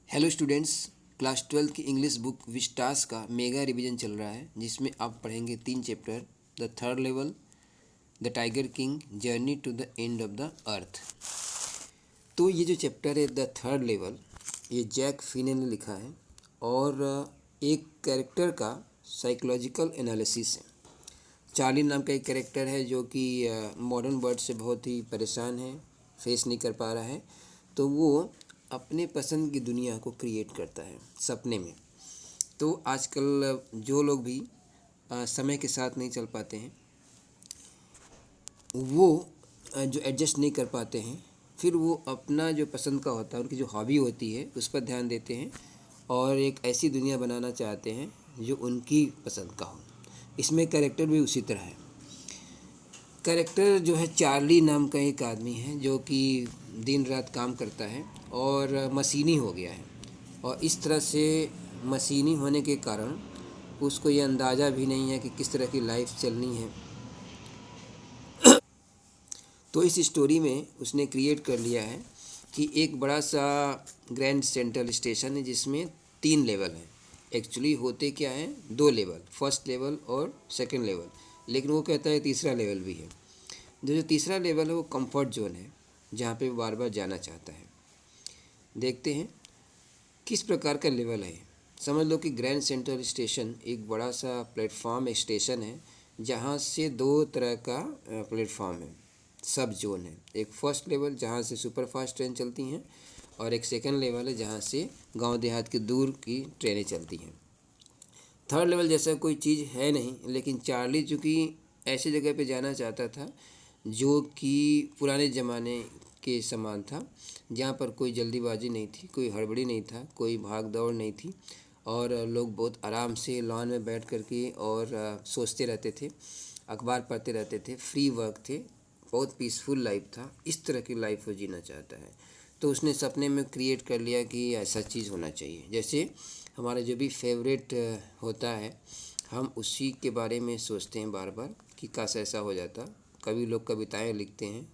Hello students, class 12 की English book Vistas का mega revision चल रहा है जिसमें आप पढ़ेंगे 3 chapter. The third level, the tiger king, journey to the end of the earth. तो ये जो चैप्टर है द थर्ड लेवल, ये जैक फिने ने लिखा है और एक कैरेक्टर का साइकोलॉजिकल एनालिसिस है। चार्ली नाम का एक कैरेक्टर है जो कि मॉडर्न वर्ल्ड से बहुत ही परेशान है, फेस नहीं कर पा रहा है। तो वो अपने पसंद की दुनिया को क्रिएट करता है सपने में। तो आजकल जो लोग भी समय के साथ नहीं चल पाते हैं, वो जो एडजस्ट नहीं कर पाते हैं, फिर वो अपना जो पसंद का होता है, उनकी जो हॉबी होती है उस पर ध्यान देते हैं और एक ऐसी दुनिया बनाना चाहते हैं जो उनकी पसंद का हो। इसमें कैरेक्टर भी उसी तरह है। कैरेक्टर जो है चार्ली नाम का एक आदमी है जो कि दिन रात काम करता है और मशीनी हो गया है, और इस तरह से मशीनी होने के कारण उसको ये अंदाज़ा भी नहीं है कि किस तरह की लाइफ चलनी है। तो इस स्टोरी में उसने क्रिएट कर लिया है कि एक बड़ा सा ग्रैंड सेंट्रल स्टेशन है जिसमें 3 लेवल हैं। एक्चुअली होते क्या हैं, 2 लेवल, फर्स्ट लेवल और सेकंड लेवल, लेकिन वो कहता है तीसरा लेवल भी है। जो तीसरा लेवल है वो कंफर्ट जोन है, जहाँ पे बार बार जाना चाहता है। देखते हैं किस प्रकार का लेवल है। समझ लो कि ग्रैंड सेंट्रल स्टेशन एक बड़ा सा प्लेटफॉर्म स्टेशन है जहाँ से 2 तरह का प्लेटफॉर्म है, सब जोन है। एक फर्स्ट लेवल जहाँ से सुपर फास्ट ट्रेन चलती हैं और एक सेकंड लेवल है जहाँ से गांव देहात के दूर की ट्रेनें चलती हैं। थर्ड लेवल जैसा कोई चीज़ है नहीं, लेकिन चार्ली चूँकि ऐसी जगह पे जाना चाहता था जो कि पुराने ज़माने के समान था, जहाँ पर कोई जल्दीबाजी नहीं थी, कोई हड़बड़ी नहीं था, कोई भाग दौड़ नहीं थी, और लोग बहुत आराम से लॉन में बैठ कर के और सोचते रहते थे, अखबार पढ़ते रहते थे, फ्री वर्क थे, बहुत पीसफुल लाइफ था। इस तरह की लाइफ वो जीना चाहता है। तो उसने सपने में क्रिएट कर लिया कि ऐसा चीज़ होना चाहिए। जैसे हमारा जो भी फेवरेट होता है, हम उसी के बारे में सोचते हैं बार बार कि काश ऐसा हो जाता। कवि लोग कविताएं लिखते हैं,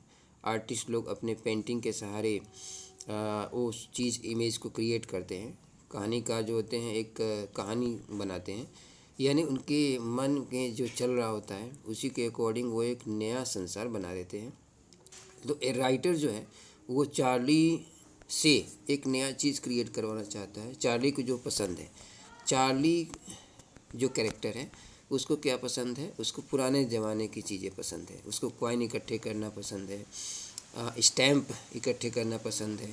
आर्टिस्ट लोग अपने पेंटिंग के सहारे उस चीज़ इमेज को क्रिएट करते हैं। कहानी का जो होते हैं एक कहानी बनाते हैं, यानी उनके मन में जो चल रहा होता है उसी के अकॉर्डिंग वो एक नया संसार बना देते हैं। तो ए राइटर जो है वो चार्ली से एक नया चीज़ क्रिएट करवाना चाहता है। चार्ली को जो पसंद है, चार्ली जो कैरेक्टर है उसको क्या पसंद है, उसको पुराने ज़माने की चीज़ें पसंद है, उसको कॉइन इकट्ठे करना पसंद है, स्टैम्प इकट्ठे करना पसंद है।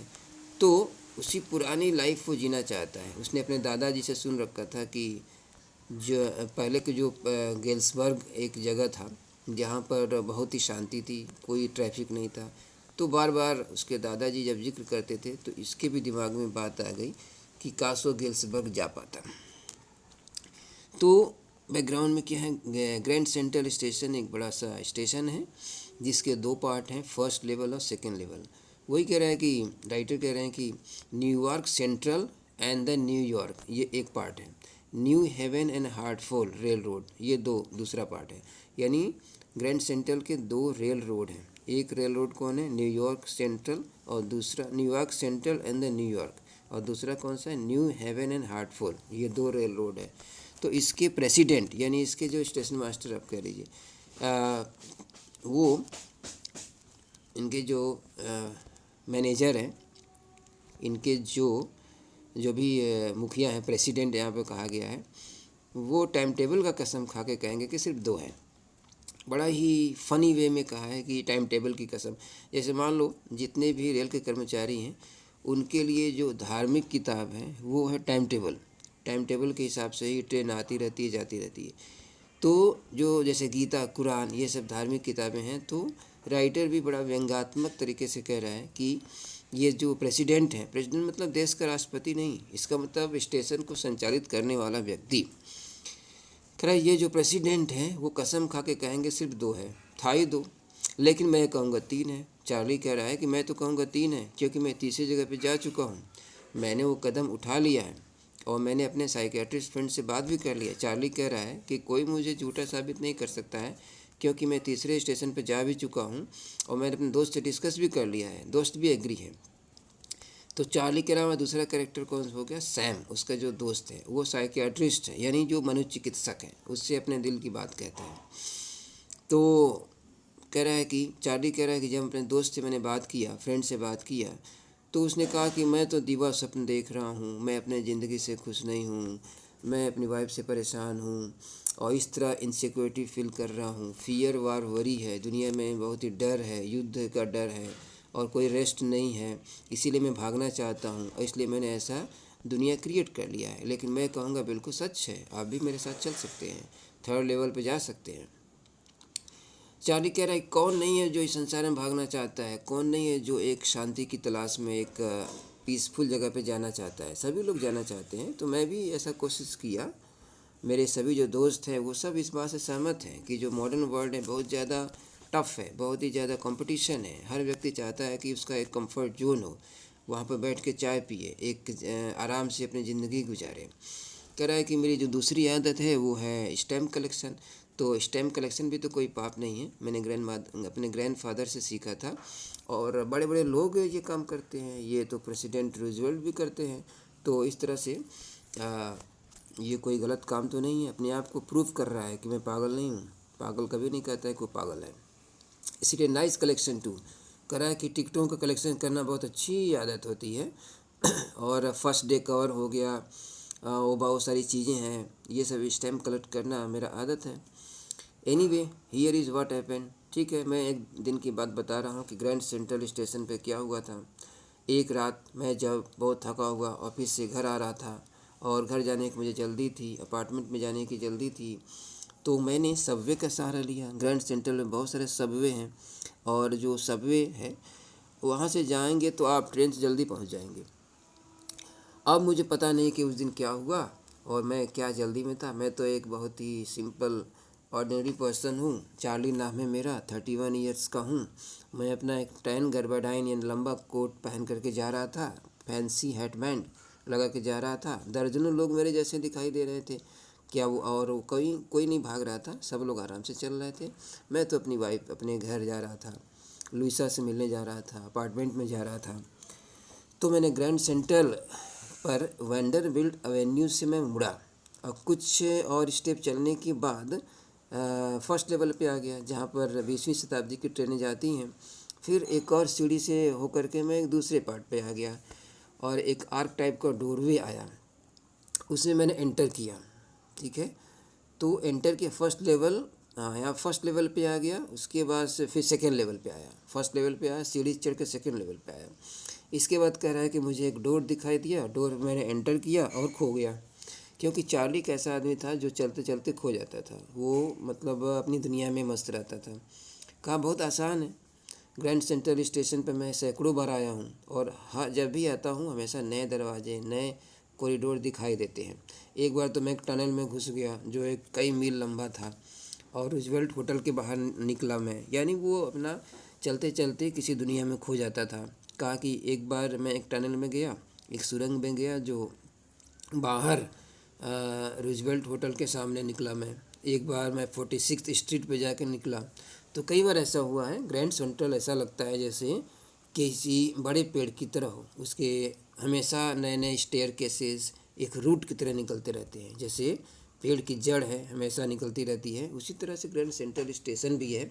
तो उसी पुरानी लाइफ वो जीना चाहता है। उसने अपने दादाजी से सुन रखा था कि जो पहले के जो गेल्सबर्ग एक जगह था जहाँ पर बहुत ही शांति थी, कोई ट्रैफिक नहीं था। तो बार बार उसके दादाजी जब जिक्र करते थे तो इसके भी दिमाग में बात आ गई कि काश वो गेल्सबर्ग जा पाता। तो बैकग्राउंड में क्या है, ग्रैंड सेंट्रल स्टेशन एक बड़ा सा स्टेशन है जिसके 2 पार्ट हैं, फर्स्ट लेवल और सेकंड लेवल। वही कह रहा है कि राइटर कह रहे हैं कि New York central and the New York, ये एक पार्ट है। New Haven and Hartford railroad, ये दूसरा पार्ट है। यानी ग्रैंड सेंट्रल के 2 रेल रोड हैं। एक रेल रोड कौन है, न्यूयॉर्क सेंट्रल, और दूसरा New York central and the New York, और दूसरा कौन सा है, न्यू हेवन एंड हार्टफोल। ये 2 रेल रोड है। तो इसके प्रेसिडेंट यानी इसके जो स्टेशन मास्टर आप कह लीजिए, वो इनके जो मैनेजर हैं, इनके जो भी मुखिया हैं, प्रेसिडेंट यहाँ पे कहा गया है, वो टाइम टेबल का कसम खा के कहेंगे कि सिर्फ 2 हैं। बड़ा ही फ़नी वे में कहा है कि टाइम टेबल की कसम। जैसे मान लो जितने भी रेल के कर्मचारी हैं उनके लिए जो धार्मिक किताब है वो है टाइम टेबल। टाइम टेबल के हिसाब से ही ट्रेन आती रहती है, जाती रहती है। तो जो जैसे गीता, कुरान, ये सब धार्मिक किताबें हैं। तो राइटर भी बड़ा व्यंग्यात्मक तरीके से कह रहा है कि ये जो प्रेसिडेंट है, प्रेसिडेंट मतलब देश का राष्ट्रपति नहीं, इसका मतलब स्टेशन को संचालित करने वाला व्यक्ति, कह रहा है ये जो प्रेसिडेंट है वो कसम खा के कहेंगे सिर्फ 2 है, था ही 2, लेकिन मैं कहूँगा 3 है। चार्ली कह रहा है कि मैं तो कहूँगा 3 है क्योंकि मैं तीसरी जगह पे जा चुका हूँ, मैंने वो कदम उठा लिया है और मैंने अपने साइकेट्रिस्ट फ्रेंड से बात भी कर लिया। चार्ली कह रहा है कि कोई मुझे झूठा साबित नहीं कर सकता है क्योंकि मैं तीसरे स्टेशन पर जा भी चुका हूँ और मैंने अपने दोस्त से डिस्कस भी कर लिया है, दोस्त भी एग्री है। तो चार्ली के अलावा दूसरा कैरेक्टर कौन हो गया, सैम, उसका जो दोस्त है वो साइकियाट्रिस्ट है, यानी जो मनोचिकित्सक है, उससे अपने दिल की बात कहता है। तो कह रहा है कि चार्ली कह रहा है कि जब अपने दोस्त से मैंने बात किया, फ्रेंड से बात किया, तो उसने कहा कि मैं तो दीवा स्वप्न देख रहा हूँ, मैं अपने ज़िंदगी से खुश नहीं हूँ, मैं अपनी वाइफ से परेशान हूँ और इस तरह इनसिक्योरिटी फील कर रहा हूँ, फियर वार वरी है, दुनिया में बहुत ही डर है, युद्ध का डर है और कोई रेस्ट नहीं है, इसीलिए मैं भागना चाहता हूँ और इसलिए मैंने ऐसा दुनिया क्रिएट कर लिया है। लेकिन मैं कहूँगा बिल्कुल सच है, आप भी मेरे साथ चल सकते हैं, थर्ड लेवल पे जा सकते हैं। चार्ली कह रहा है कौन नहीं है जो इस संसार में भागना चाहता है, कौन नहीं है जो एक शांति की तलाश में एक पीसफुल जगह पे जाना चाहता है, सभी लोग जाना चाहते हैं। तो मैं भी ऐसा कोशिश किया, मेरे सभी जो दोस्त हैं वो सब इस बात से सहमत हैं कि जो मॉडर्न वर्ल्ड है बहुत ज़्यादा टफ है, बहुत ही ज़्यादा कंपटीशन है, हर व्यक्ति चाहता है कि उसका एक कंफर्ट जोन हो, वहाँ पर बैठ के चाय पिए, एक आराम से अपनी ज़िंदगी गुजारे। कह रहा है कि मेरी जो दूसरी आदत है वो है स्टैम्प कलेक्शन। तो स्टैम्प कलेक्शन भी तो कोई पाप नहीं है, मैंने अपने ग्रैंडफादर से सीखा था और बड़े बड़े लोग ये काम करते हैं, ये तो प्रेसिडेंट रूजवेल्ट भी करते हैं। तो इस तरह से ये कोई गलत काम तो नहीं है, अपने आप को प्रूव कर रहा है कि मैं पागल नहीं हूँ, पागल कभी नहीं कहता है कोई पागल है। इसीलिए नाइस कलेक्शन टू कह रहा है कि टिकटों का कलेक्शन करना बहुत अच्छी आदत होती है और फर्स्ट डे कवर हो गया, वो बहुत सारी चीज़ें हैं, ये सब स्टैम्प कलेक्ट करना मेरा आदत है। Anyway here is what happened. ठीक है, मैं एक दिन की बात बता रहा हूँ कि ग्रैंड सेंट्रल स्टेशन पे क्या हुआ था। एक रात मैं जब बहुत थका हुआ ऑफिस से घर आ रहा था और घर जाने की मुझे जल्दी थी, अपार्टमेंट में जाने की जल्दी थी, तो मैंने सबवे का सहारा लिया। ग्रैंड सेंट्रल में बहुत सारे सबवे हैं और जो सबवे है वहाँ से जाएंगे तो आप ट्रेन से जल्दी पहुँच जाएंगे। अब मुझे पता नहीं कि उस दिन क्या हुआ और मैं क्या जल्दी में था। मैं तो एक बहुत ही सिंपल ऑर्डिनरी पर्सन हूँ, चार्ली नाम है मेरा, 31 ईयर्स का हूँ। मैं अपना एक टैन गरबाडाइन यानी लंबा कोट पहन करके जा रहा था, फैंसी हेडबैंड लगा के जा रहा था। दर्जनों लोग मेरे जैसे दिखाई दे रहे थे, क्या वो और वो कोई नहीं भाग रहा था, सब लोग आराम से चल रहे थे। मैं तो अपनी वाइफ अपने घर जा रहा था, लुइसा से मिलने जा रहा था, अपार्टमेंट में जा रहा था। तो मैंने ग्रैंड सेंट्रल पर वैंडरबिल्ट एवेन्यू से मैं मुड़ा और कुछ और स्टेप चलने के बाद फर्स्ट लेवल पे आ गया जहाँ पर 20वीं शताब्दी की ट्रेनें जाती हैं। फिर एक और सीढ़ी से होकर के मैं एक दूसरे पार्ट पे आ गया और एक आर्क टाइप का डोरवे आया, उसमें मैंने एंटर किया। ठीक है, तो एंटर किया फर्स्ट लेवल, हाँ यहाँ फर्स्ट लेवल पे आ गया। उसके बाद से फिर सेकेंड लेवल पे आया, फर्स्ट लेवल पे आया, सीढ़ी चढ़ के सेकेंड लेवल पे आया। इसके बाद कह रहा है कि मुझे एक डोर दिखाई दिया, डोर मैंने एंटर किया और खो गया। क्योंकि चार्ली कैसा आदमी था जो चलते चलते खो जाता था, वो मतलब अपनी दुनिया में मस्त रहता था। कहा बहुत आसान है, ग्रैंड सेंट्रल स्टेशन पर मैं सैकड़ों बार आया हूँ और हाँ जब भी आता हूँ हमेशा नए दरवाजे, नए कॉरिडोर दिखाई देते हैं। एक बार तो मैं एक टनल में घुस गया जो एक कई मील लंबा था और रूजवेल्ट होटल के बाहर निकला मैं, यानी वो अपना चलते चलते किसी दुनिया में खो जाता था। कहा कि एक बार मैं एक टनल में गया, एक सुरंग में गया जो बाहर रूजवेल्ट होटल के सामने निकला मैं। एक बार मैं 46th स्ट्रीट पे जाकर निकला। तो कई बार ऐसा हुआ है, ग्रैंड सेंट्रल ऐसा लगता है जैसे किसी बड़े पेड़ की तरह हो, उसके हमेशा नए नए स्टेयर केसेस एक रूट की तरह निकलते रहते हैं। जैसे पेड़ की जड़ है हमेशा निकलती रहती है, उसी तरह से ग्रैंड सेंट्रल स्टेशन भी है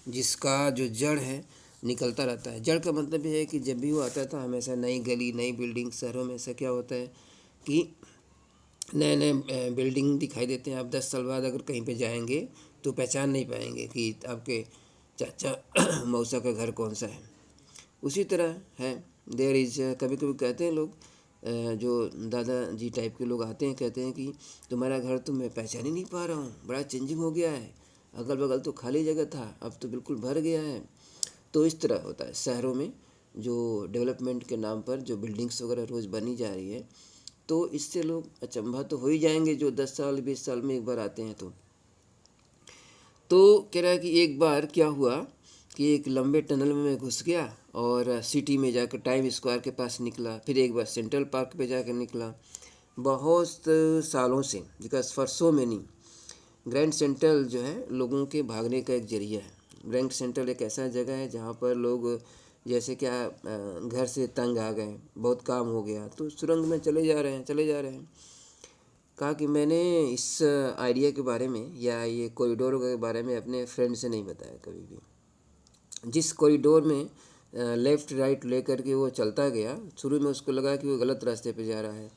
जिसका जो जड़ है निकलता रहता है। जड़ का मतलब ये है कि जब भी वो आता था हमेशा नई गली, नई बिल्डिंग। शहरों में ऐसा क्या होता है कि नए नए बिल्डिंग दिखाई देते हैं। आप 10 साल बाद अगर कहीं पे जाएंगे तो पहचान नहीं पाएंगे कि आपके चाचा मौसा का घर कौन सा है। उसी तरह है देयर इज़, कभी कभी कहते हैं लोग, जो दादाजी टाइप के लोग आते हैं, कहते हैं कि तुम्हारा घर तो मैं पहचान ही नहीं पा रहा हूँ, बड़ा चेंजिंग हो गया है, अगल बगल तो खाली जगह था अब तो बिल्कुल भर गया है। तो इस तरह होता है शहरों में, जो डेवलपमेंट के नाम पर जो बिल्डिंग्स वगैरह रोज़ बनी जा रही है, तो इससे लोग अचंभा तो हो ही जाएंगे जो 10 साल 20 साल में एक बार आते हैं। तो कह रहा है कि एक बार क्या हुआ कि एक लंबे टनल में मैं घुस गया और सिटी में जाकर टाइम स्क्वायर के पास निकला, फिर एक बार सेंट्रल पार्क पे जाकर निकला। बहुत सालों से, because for so many, grand central जो है लोगों के भागने का एक जरिया है। ग्रैंड सेंट्रल एक ऐसा जगह है जहाँ पर लोग जैसे क्या घर से तंग आ गए, बहुत काम हो गया तो सुरंग में चले जा रहे हैं, चले जा रहे हैं। कहा कि मैंने इस आइडिया के बारे में या ये कॉरिडोर के बारे में अपने फ्रेंड से नहीं बताया कभी भी। जिस कॉरिडोर में लेफ़्ट राइट लेकर के वो चलता गया, शुरू में उसको लगा कि वो गलत रास्ते पे जा रहा है,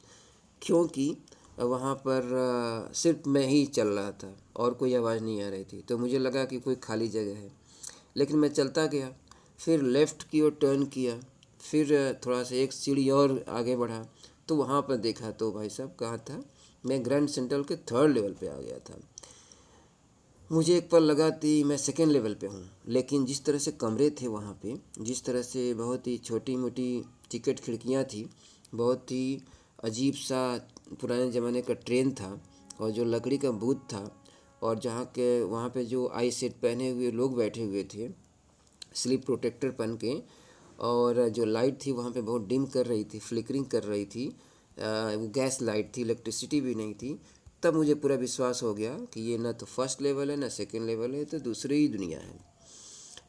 क्योंकि वहाँ पर सिर्फ मैं ही चल रहा था और कोई आवाज़ नहीं आ रही थी। तो मुझे लगा कि कोई खाली जगह है, लेकिन मैं चलता गया, फिर लेफ़्ट की ओर टर्न किया, फिर थोड़ा सा एक सीढ़ी और आगे बढ़ा तो वहाँ पर देखा तो भाई साहब कहाँ था, मैं ग्रैंड सेंट्रल के 3rd लेवल पे आ गया था। मुझे एक पल लगा कि मैं 2nd लेवल पे हूँ, लेकिन जिस तरह से कमरे थे वहाँ पे, जिस तरह से बहुत ही छोटी मोटी टिकट खिड़कियाँ थी, बहुत ही अजीब सा पुराने ज़माने का ट्रेन था, और जो लकड़ी का बूथ था, और जहाँ के वहाँ पे जो आई सेट पहने हुए लोग बैठे हुए थे स्लीप प्रोटेक्टर पहन के, और जो लाइट थी वहाँ पे बहुत डिम कर रही थी, फ्लिकरिंग कर रही थी, वो गैस लाइट थी, इलेक्ट्रिसिटी भी नहीं थी। तब मुझे पूरा विश्वास हो गया कि ये ना तो 1st लेवल है ना 2nd लेवल है, तो दूसरी ही दुनिया है।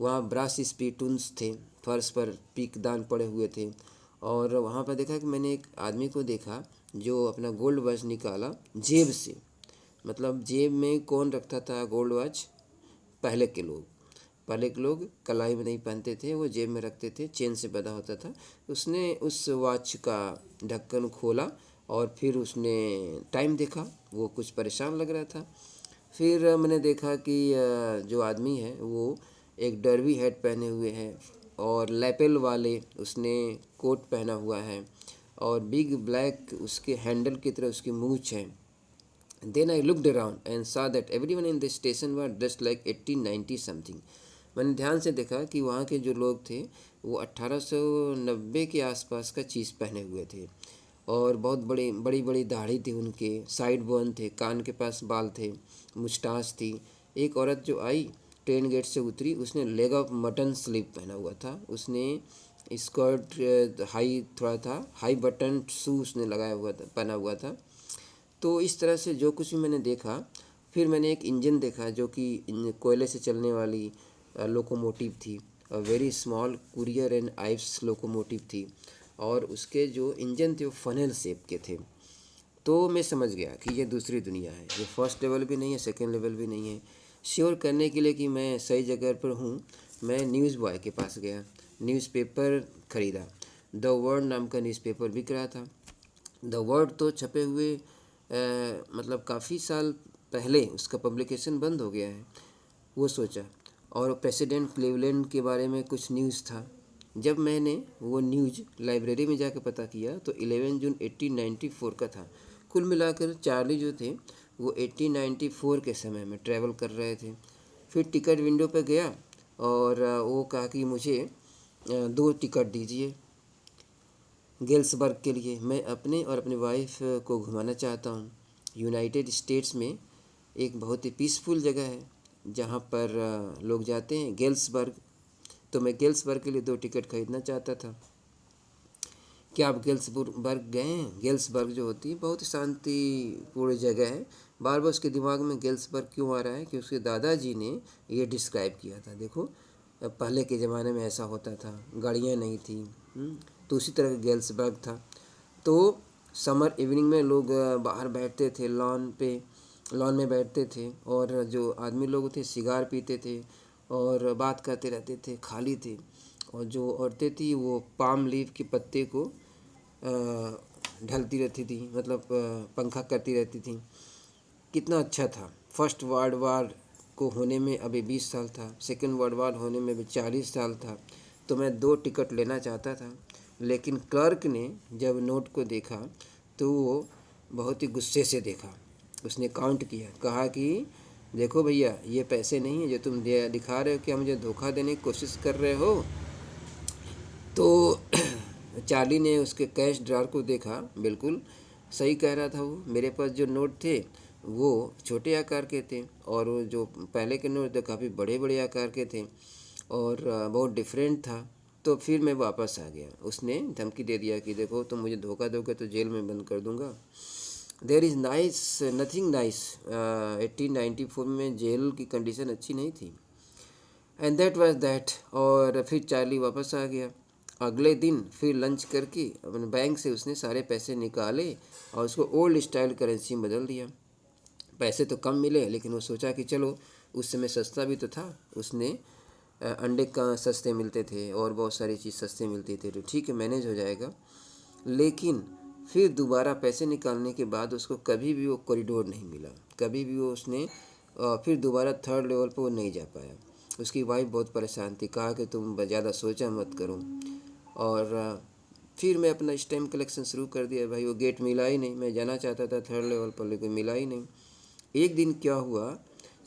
वहाँ ब्रास स्पीटून्स थे, फर्श पर पीकदान पड़े हुए थे, और वहाँ पर देखा कि मैंने एक आदमी को देखा जो अपना गोल्ड वॉच निकाला जेब से। मतलब जेब में कौन रखता था गोल्ड वॉच? पहले के लोग कलाई में नहीं पहनते थे, वो जेब में रखते थे, चेन से बंधा होता था। उसने उस वॉच का ढक्कन खोला और फिर उसने टाइम देखा, वो कुछ परेशान लग रहा था। फिर मैंने देखा कि जो आदमी है वो एक डर्बी हैट पहने हुए है और लैपेल वाले उसने कोट पहना हुआ है, और बिग ब्लैक उसके हैंडल की तरह उसकी मूंछ है। Then I looked around and saw that everyone in the station were dressed like 1890 something. मैंने ध्यान से देखा कि वहाँ के जो लोग थे वो 1890 के आसपास का चीज़ पहने हुए थे, और बहुत बड़ी बड़ी बड़ी दाढ़ी थी उनके, साइड बर्न थे, कान के पास बाल थे, मुस्टाच थी। एक औरत जो आई ट्रेन गेट से उतरी, उसने लेग ऑफ मटन स्लीव पहना हुआ था, उसने स्कर्ट हाई थोड़ा था, हाई बटन शू उसने लगाया हुआ था, पहना हुआ था। तो इस तरह से जो कुछ भी मैंने देखा, फिर मैंने एक इंजन देखा जो कि कोयले से चलने वाली लोकोमोटिव थी, very small courier and Ives locomotive थी, और उसके जो इंजन थे वो फनल शेप के थे। तो मैं समझ गया कि ये दूसरी दुनिया है, ये 1st लेवल भी नहीं है, 2nd लेवल भी नहीं है। श्योर करने के लिए कि मैं सही जगह पर हूँ, मैं न्यूज़ बॉय के पास गया, न्यूज़पेपर ख़रीदा। द वर्ल्ड नाम का न्यूज़पेपर बिक रहा था। द वर्ल्ड तो छपे हुए मतलब काफ़ी साल पहले उसका पब्लिकेशन बंद हो गया है, वो सोचा। और प्रेसिडेंट क्लीवलैंड के बारे में कुछ न्यूज़ था। जब मैंने वो न्यूज़ लाइब्रेरी में जाकर पता किया तो 11 जून 1894 का था। कुल मिलाकर चार्ली जो थे वो 1894 के समय में ट्रैवल कर रहे थे। फिर टिकट विंडो पर गया और वो कहा कि मुझे 2 टिकट दीजिए गेल्सबर्ग के लिए, मैं अपने और अपनी वाइफ को घुमाना चाहता हूँ। यूनाइटेड स्टेट्स में एक बहुत ही पीसफुल जगह है जहाँ पर लोग जाते हैं, गेल्सबर्ग। तो मैं गेल्सबर्ग के लिए 2 टिकट खरीदना चाहता था। क्या आप गेल्सबर्ग गए हैं? गेल्सबर्ग जो होती है बहुत शांतिपूर्ण जगह है। बार बार उसके दिमाग में गेल्सबर्ग क्यों आ रहा है कि उसके दादाजी ने ये डिस्क्राइब किया था। देखो पहले के ज़माने में ऐसा होता था, गाड़ियाँ नहीं थी, तो उसी तरह का गेल्सबर्ग था। तो समर इवनिंग में लोग बाहर बैठते थे, लॉन में बैठते थे, और जो आदमी लोग थे सिगार पीते थे और बात करते रहते थे, खाली थे। और जो औरतें थी वो पाम लीफ के पत्ते को ढलती रहती थी, मतलब पंखा करती रहती थी। कितना अच्छा था। 1st वर्ल्ड वार को होने में अभी 20 साल था, 2nd वर्ल्ड वार होने में भी 40 साल था। तो मैं 2 टिकट लेना चाहता था, लेकिन क्लर्क ने जब नोट को देखा तो वो बहुत ही गुस्से से देखा। उसने काउंट किया, कहा कि देखो भैया ये पैसे नहीं है जो तुम दिखा रहे हो, क्या मुझे धोखा देने की कोशिश कर रहे हो? तो चार्ली ने उसके कैश ड्रॉर को देखा, बिल्कुल सही कह रहा था वो। मेरे पास जो नोट थे वो छोटे आकार के थे, और वो जो पहले के नोट थे काफ़ी बड़े बड़े आकार के थे, और बहुत डिफरेंट था। तो फिर मैं वापस आ गया। उसने धमकी दे दिया कि देखो तुम मुझे धोखा दोगे तो जेल में बंद कर दूंगा। There is nice nothing nice. 1894 में जेल की कंडीशन अच्छी नहीं थी। And that was that. और फिर चार्ली वापस आ गया। अगले दिन फिर लंच करके अपने बैंक से उसने सारे पैसे निकाले और उसको ओल्ड स्टाइल करेंसी में बदल दिया। पैसे तो कम मिले, लेकिन वो सोचा कि चलो उस समय सस्ता भी तो था। उसने अंडे का सस्ते मिलते थे और बहुत सारी चीज़ सस्ते मिलती थी, तो ठीक है मैनेज हो जाएगा। लेकिन फिर दोबारा पैसे निकालने के बाद उसको कभी भी वो कॉरिडोर नहीं मिला, कभी भी वो उसने फिर दोबारा थर्ड लेवल पर वो नहीं जा पाया। उसकी वाइफ बहुत परेशान थी, कहा कि तुम ज़्यादा सोचा मत करो। और फिर मैं अपना स्टैम्प कलेक्शन शुरू कर दिया। भाई वो गेट मिला ही नहीं, मैं जाना चाहता था थर्ड लेवल पर लेकिन मिला ही नहीं। एक दिन क्या हुआ,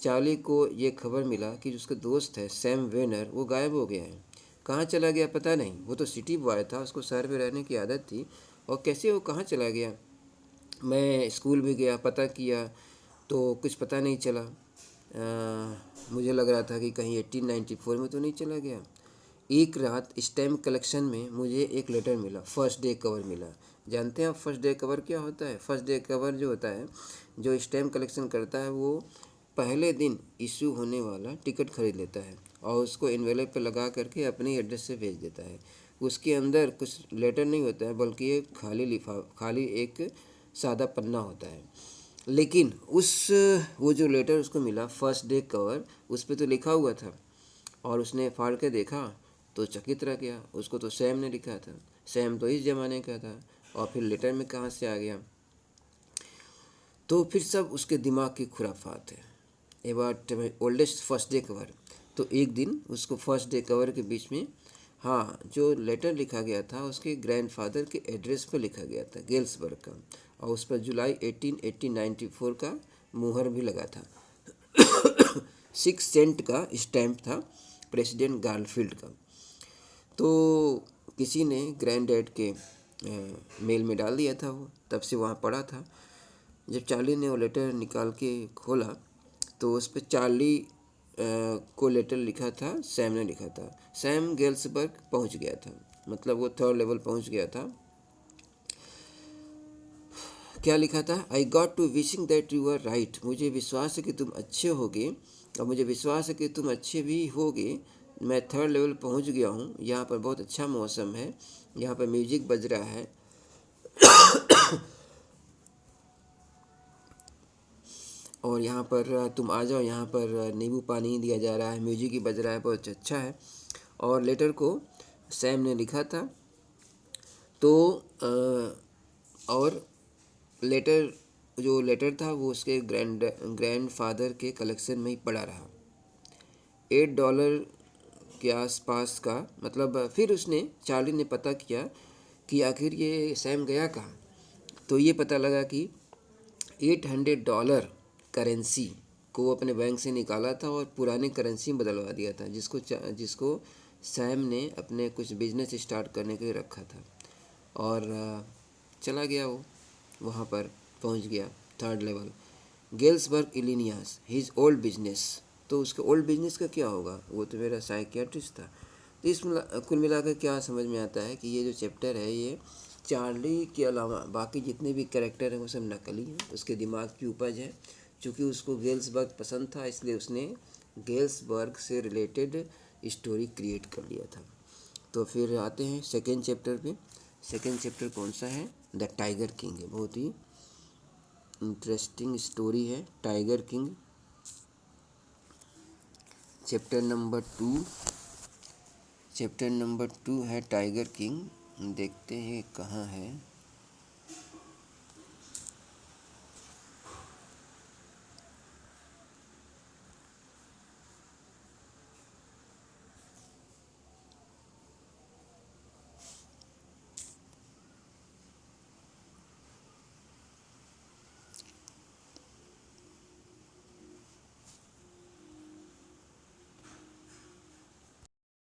चार्ली को ये खबर मिला कि जो उसका दोस्त है सैम वेनर, वो गायब हो गया है। कहाँ चला गया पता नहीं। वो तो सिटी बॉय था, उसको शहर में रहने की आदत थी, और कैसे वो कहाँ चला गया। मैं स्कूल भी गया, पता किया, तो कुछ पता नहीं चला। मुझे लग रहा था कि कहीं 1894 में तो नहीं चला गया। एक रात स्टैम्प कलेक्शन में मुझे एक लेटर मिला, फर्स्ट डे कवर मिला। जानते हैं आप फर्स्ट डे कवर क्या होता है? फर्स्ट डे कवर जो होता है, जो स्टैम्प कलेक्शन करता है, वो पहले दिन इशू होने वाला टिकट खरीद लेता है और उसको एनवेलप पे लगा करके अपने एड्रेस से भेज देता है। उसके अंदर कुछ लेटर नहीं होता है, बल्कि एक खाली एक सादा पन्ना होता है। लेकिन वो जो लेटर उसको मिला फर्स्ट डे कवर, उस पर तो लिखा हुआ था, और उसने फाड़ के देखा तो चकित रह गया। उसको तो सैम ने लिखा था, सैम तो इस ज़माने का था, और फिर लेटर में कहाँ से आ गया। तो फिर सब उसके दिमाग की खुराफात है। About oldest first day cover. तो एक दिन उसको फर्स्ट डे कवर के बीच में, हाँ, जो लेटर लिखा गया था उसके ग्रैंडफादर के एड्रेस पर लिखा गया था, गेल्सबर्ग का, और उस पर जुलाई 1894 का मुहर भी लगा था। 6 सेंट का स्टैम्प था, प्रेसिडेंट गारफील्ड का। तो किसी ने ग्रैंड डैड के मेल में डाल दिया था, वो तब से वहाँ पड़ा था। जब चार्ली ने वो लेटर निकाल के खोला तो उस पर चार्ली को लेटर लिखा था, सैम ने लिखा था। सैम गेल्सबर्ग पहुँच गया था, मतलब वो थर्ड लेवल पहुँच गया था। क्या लिखा था? I got to wishing that you are right. मुझे विश्वास है कि तुम अच्छे होगे, और मुझे विश्वास है कि तुम अच्छे भी होगे। मैं थर्ड लेवल पहुंच गया हूं। यहाँ पर बहुत अच्छा मौसम है, यहाँ पर म्यूजिक बज रहा है, और यहाँ पर तुम आ जाओ, यहाँ पर नींबू पानी दिया जा रहा है, म्यूजिक ही बज रहा है, बहुत अच्छा है। और लेटर को सैम ने लिखा था। तो और लेटर, जो लेटर था वो उसके ग्रैंडफादर के कलेक्शन में ही पड़ा रहा। $8 के आसपास का, मतलब फिर चार्ली ने पता किया कि आखिर ये सैम गया कहाँ। तो ये पता लगा कि $800 करेंसी को वो अपने बैंक से निकाला था और पुरानी करेंसी में बदलवा दिया था, जिसको सैम ने अपने कुछ बिजनेस स्टार्ट करने के लिए रखा था। और चला गया वो, वहाँ पर पहुँच गया third level, Galesburg Illinois, his old business. तो उसके ओल्ड बिजनेस का क्या होगा? वो तो मेरा साइकियाट्रिस्ट था। तो कुल मिलाकर क्या समझ में आता है कि ये जो चैप्टर है, ये चार्ली के अलावा बाकी जितने भी कैरेक्टर हैं वो सब नकली हैं, उसके दिमाग की उपज है। चूँकि उसको गेल्सबर्ग पसंद था, इसलिए उसने गेल्सबर्ग से रिलेटेड स्टोरी क्रिएट कर लिया था। तो फिर आते हैं सेकेंड चैप्टर पे। सेकेंड चैप्टर कौन सा है? द टाइगर किंग है। बहुत ही इंटरेस्टिंग स्टोरी है, टाइगर किंग। चैप्टर नंबर 2 है टाइगर किंग। देखते हैं कहाँ है।